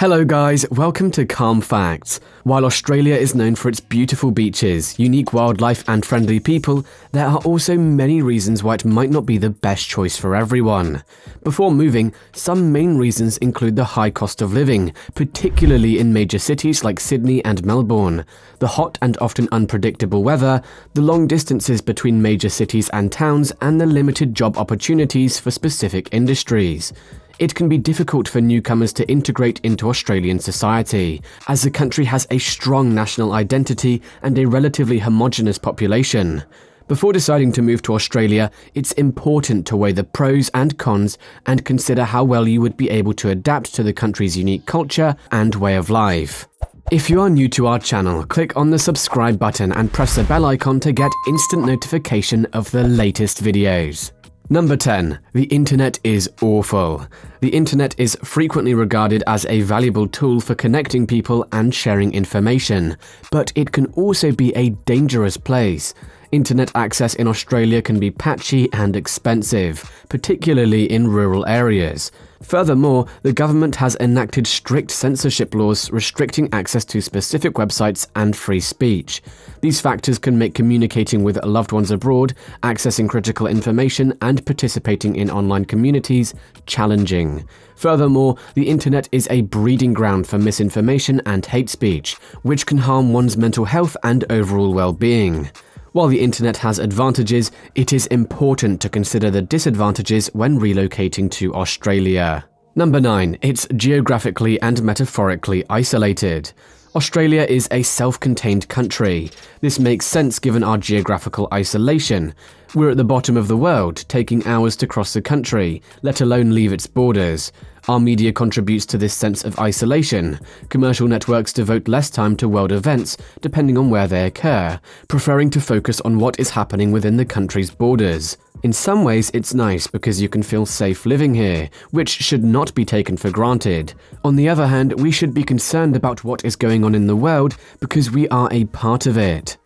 Hello guys, welcome to Calm Facts. While Australia is known for its beautiful beaches, unique wildlife and friendly people, there are also many reasons why it might not be the best choice for everyone. Before moving, some main reasons include the high cost of living, particularly in major cities like Sydney and Melbourne, the hot and often unpredictable weather, the long distances between major cities and towns, and the limited job opportunities for specific industries. It can be difficult for newcomers to integrate into Australian society, as the country has a strong national identity and a relatively homogenous population. Before deciding to move to Australia, it's important to weigh the pros and cons and consider how well you would be able to adapt to the country's unique culture and way of life. If you are new to our channel, click on the subscribe button and press the bell icon to get instant notification of the latest videos. Number 10. The internet is awful. The internet is frequently regarded as a valuable tool for connecting people and sharing information, but it can also be a dangerous place. Internet access in Australia can be patchy and expensive, particularly in rural areas. Furthermore, the government has enacted strict censorship laws restricting access to specific websites and free speech. These factors can make communicating with loved ones abroad, accessing critical information, and participating in online communities challenging. Furthermore, the internet is a breeding ground for misinformation and hate speech, which can harm one's mental health and overall well-being. While the internet has advantages, it is important to consider the disadvantages when relocating to Australia. Number 9. It's geographically and metaphorically isolated. Australia is a self-contained country. This makes sense given our geographical isolation. We're at the bottom of the world, taking hours to cross the country, let alone leave its borders. Our media contributes to this sense of isolation. Commercial networks devote less time to world events, depending on where they occur, preferring to focus on what is happening within the country's borders. In some ways, it's nice because you can feel safe living here, which should not be taken for granted. On the other hand, we should be concerned about what is going on in the world because we are a part of it.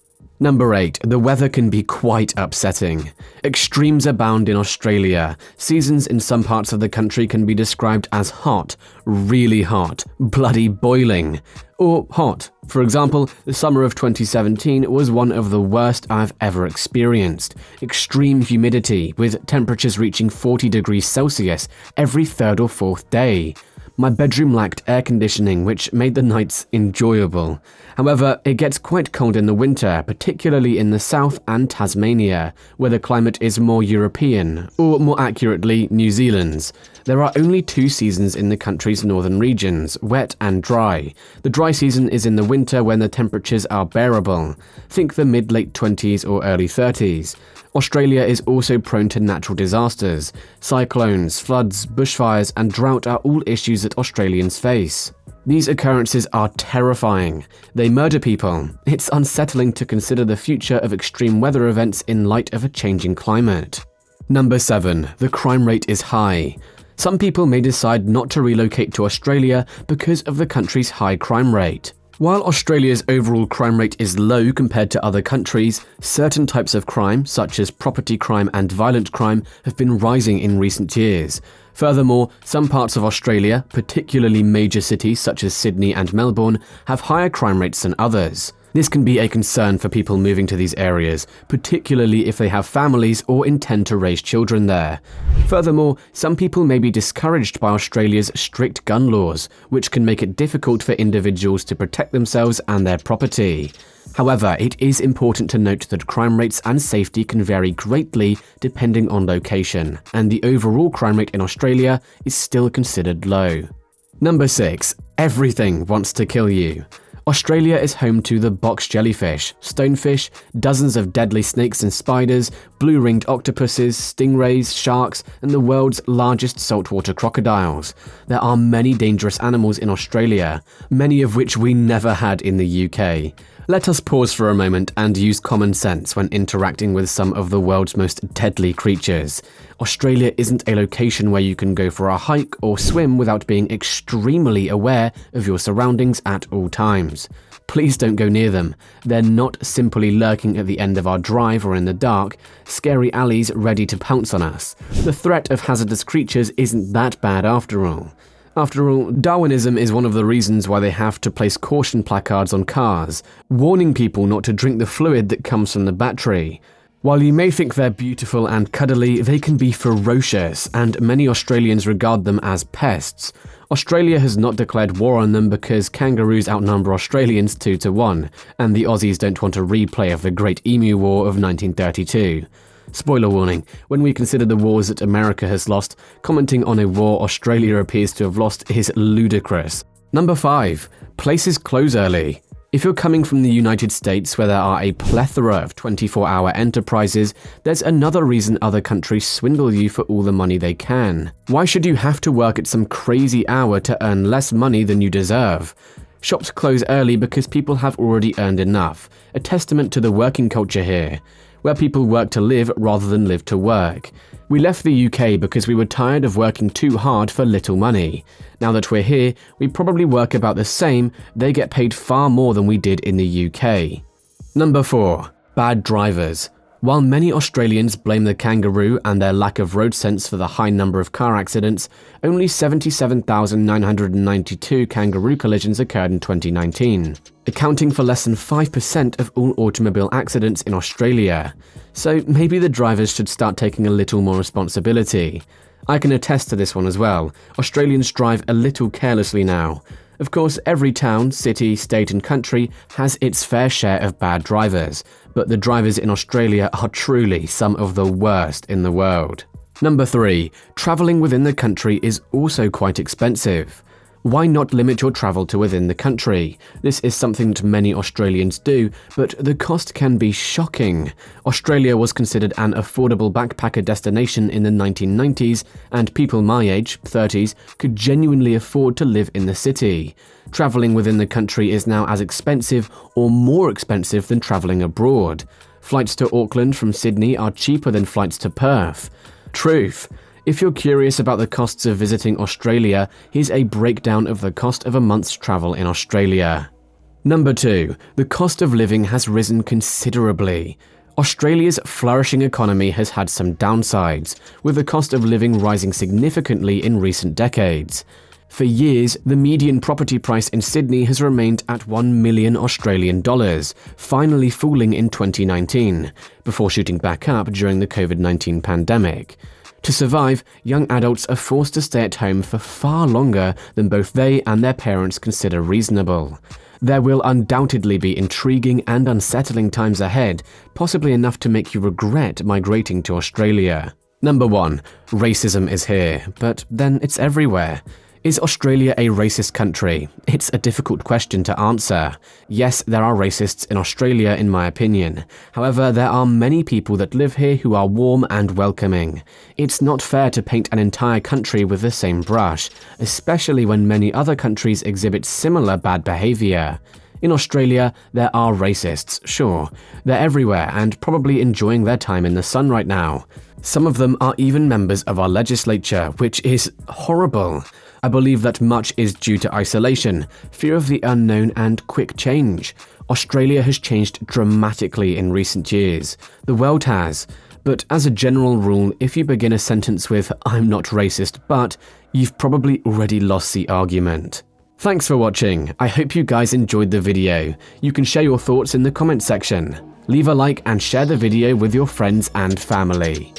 Number 8. The weather can be quite upsetting. Extremes abound in Australia. Seasons in some parts of the country can be described as hot, really hot, bloody boiling, or hot. For example, the summer of 2017 was one of the worst I've ever experienced. Extreme humidity, with temperatures reaching 40 degrees Celsius every third or fourth day. My bedroom lacked air conditioning, which made the nights enjoyable. However, it gets quite cold in the winter, particularly in the south and Tasmania, where the climate is more European, or more accurately, New Zealand's. There are only 2 seasons in the country's northern regions, wet and dry. The dry season is in the winter when the temperatures are bearable. Think the mid-late 20s or early 30s. Australia is also prone to natural disasters. Cyclones, floods, bushfires, and drought are all issues that Australians face. These occurrences are terrifying. They murder people. It's unsettling to consider the future of extreme weather events in light of a changing climate. Number 7. The crime rate is high. Some people may decide not to relocate to Australia because of the country's high crime rate. While Australia's overall crime rate is low compared to other countries, certain types of crime, such as property crime and violent crime, have been rising in recent years. Furthermore, some parts of Australia, particularly major cities such as Sydney and Melbourne, have higher crime rates than others. This can be a concern for people moving to these areas, particularly if they have families or intend to raise children there. Furthermore, some people may be discouraged by Australia's strict gun laws, which can make it difficult for individuals to protect themselves and their property. However, it is important to note that crime rates and safety can vary greatly depending on location, and the overall crime rate in Australia is still considered low. Number 6. Everything wants to kill you. Australia is home to the box jellyfish, stonefish, dozens of deadly snakes and spiders, blue-ringed octopuses, stingrays, sharks, and the world's largest saltwater crocodiles. There are many dangerous animals in Australia, many of which we never had in the UK. Let us pause for a moment and use common sense when interacting with some of the world's most deadly creatures. Australia isn't a location where you can go for a hike or swim without being extremely aware of your surroundings at all times. Please don't go near them. They're not simply lurking at the end of our drive or in the dark, scary alleys ready to pounce on us. The threat of hazardous creatures isn't that bad after all. After all, Darwinism is one of the reasons why they have to place caution placards on cars, warning people not to drink the fluid that comes from the battery. While you may think they're beautiful and cuddly, they can be ferocious, and many Australians regard them as pests. Australia has not declared war on them because kangaroos outnumber Australians 2-1, and the Aussies don't want a replay of the Great Emu War of 1932. Spoiler warning, when we consider the wars that America has lost, commenting on a war Australia appears to have lost is ludicrous. Number 5. Places close early. If you're coming from the United States, where there are a plethora of 24-hour enterprises, there's another reason other countries swindle you for all the money they can. Why should you have to work at some crazy hour to earn less money than you deserve? Shops close early because people have already earned enough, a testament to the working culture here, where people work to live rather than live to work. We left the UK because we were tired of working too hard for little money. Now that we're here, we probably work about the same, they get paid far more than we did in the UK. Number 4. Bad drivers. While many Australians blame the kangaroo and their lack of road sense for the high number of car accidents, only 77,992 kangaroo collisions occurred in 2019, accounting for less than 5% of all automobile accidents in Australia. So maybe the drivers should start taking a little more responsibility. I can attest to this one as well. Australians drive a little carelessly now. Of course, every town, city, state and country has its fair share of bad drivers, but the drivers in Australia are truly some of the worst in the world. Number 3. Travelling within the country is also quite expensive. Why not limit your travel to within the country? This is something that many Australians do, but the cost can be shocking. Australia was considered an affordable backpacker destination in the 1990s, and people my age, 30s, could genuinely afford to live in the city. Travelling within the country is now as expensive or more expensive than travelling abroad. Flights to Auckland from Sydney are cheaper than flights to Perth. Truth. If you're curious about the costs of visiting Australia, here's a breakdown of the cost of a month's travel in Australia. Number 2. The cost of living has risen considerably. Australia's flourishing economy has had some downsides, with the cost of living rising significantly in recent decades. For years, the median property price in Sydney has remained at $1 million Australian dollars, finally falling in 2019, before shooting back up during the COVID-19 pandemic. To survive, young adults are forced to stay at home for far longer than both they and their parents consider reasonable. There will undoubtedly be intriguing and unsettling times ahead, possibly enough to make you regret migrating to Australia. Number 1. Racism is here, but then it's everywhere. Is Australia a racist country? It's a difficult question to answer. Yes, there are racists in Australia in my opinion. However, there are many people that live here who are warm and welcoming. It's not fair to paint an entire country with the same brush, especially when many other countries exhibit similar bad behavior. In Australia, there are racists, sure. They're everywhere and probably enjoying their time in the sun right now. Some of them are even members of our legislature, which is horrible. I believe that much is due to isolation, fear of the unknown and quick change. Australia has changed dramatically in recent years. The world has. But as a general rule, if you begin a sentence with "I'm not racist, but," you've probably already lost the argument. Thanks for watching. I hope you guys enjoyed the video. You can share your thoughts in the comment section. Leave a like and share the video with your friends and family.